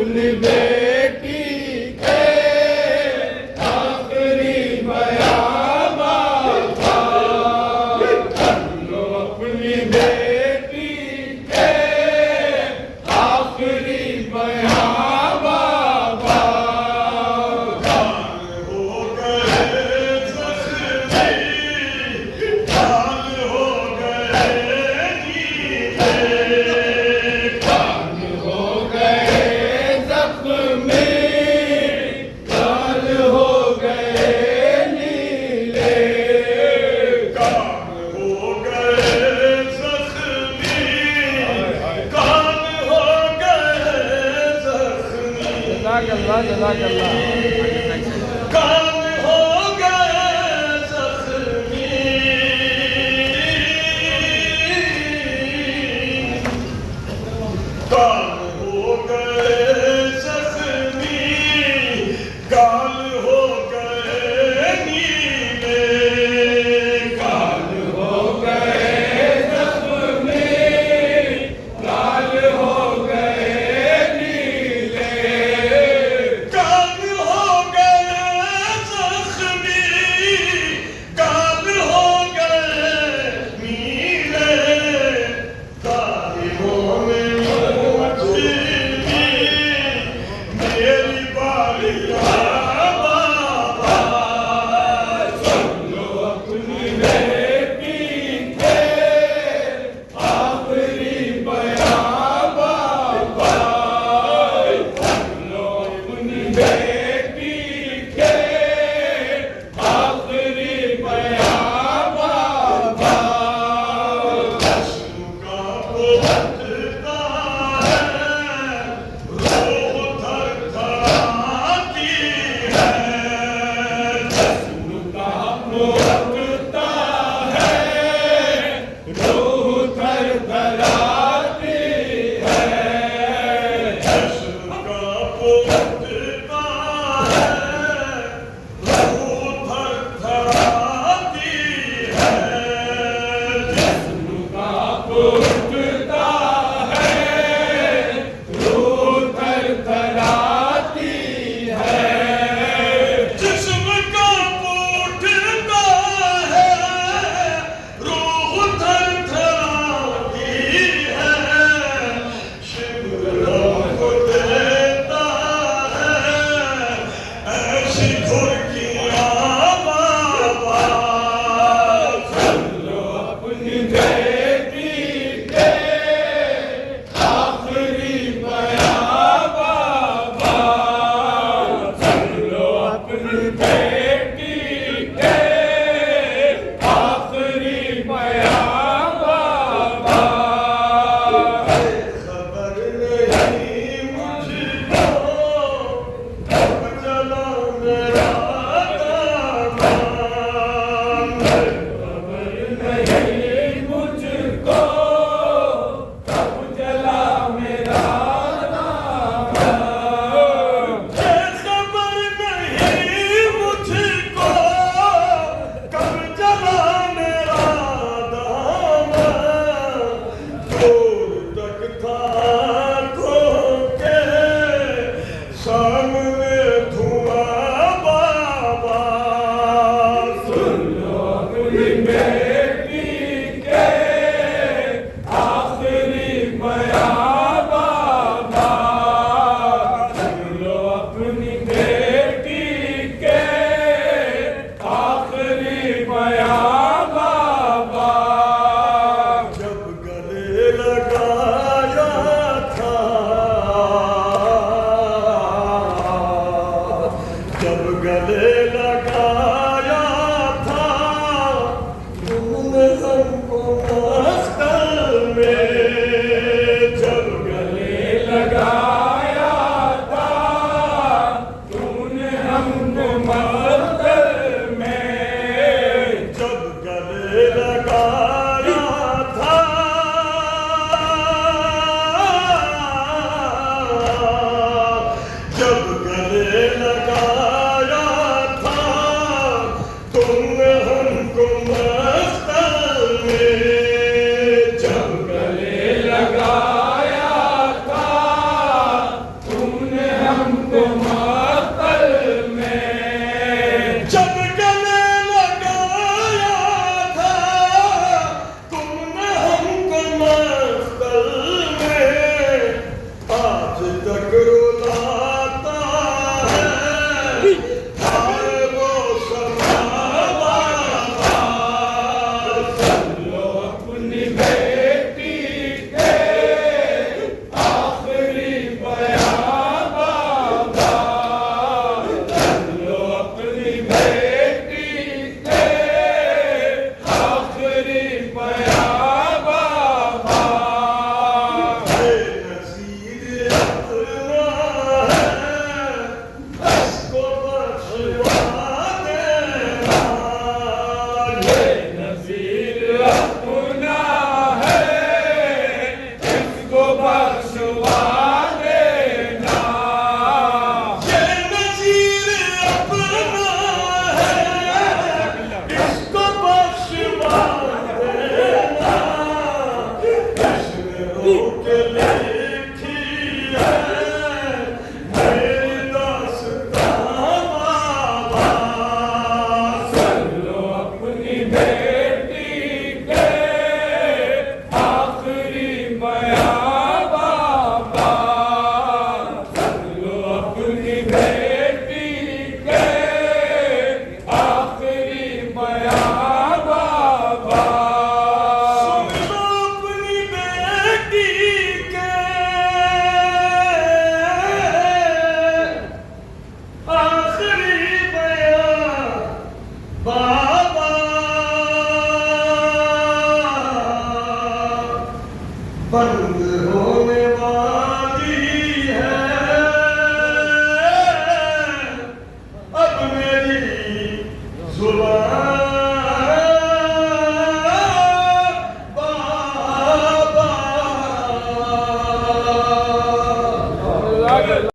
अपनी बेटी के आखिरी बयां बाबा, कर लो अपनी बेटी के आखिरी बयां बाबा। काल हो गए जख्मी, काल हो गए नीले, काल हो गए जख्मी, काल हो गए नीले, काल हो गए जख्मी, काल हो गए जख्मी, काल हो गए जख्मी, काल हो गए जख्मी, काल हो गए नीले, काल हो गए जख्मी, काल हो गए नीले, काल हो गए जख्मी, काल हो गए नीले, तारीखों में मची मेरी बालिया बाबा, सुन लो अपनी बेटी के आखिरी बयां बाबा, सुन लो अपनी बेटी के आखिरी बयां बाबा। का पोतता है, रूह थरथराती है, उनका पोतता है, रूह थरथराती है। का पोतता है, रूह थरथराती है, उनका पोतता के लिखी है मेरी दास्तां बाबा। लो अपनी बेटी के आखिरी बयां बाबा, लो अपनी बेटी के आखिरी बयां बाबा। सुन लो अपनी बेटी के आखिरी बयां बाबा।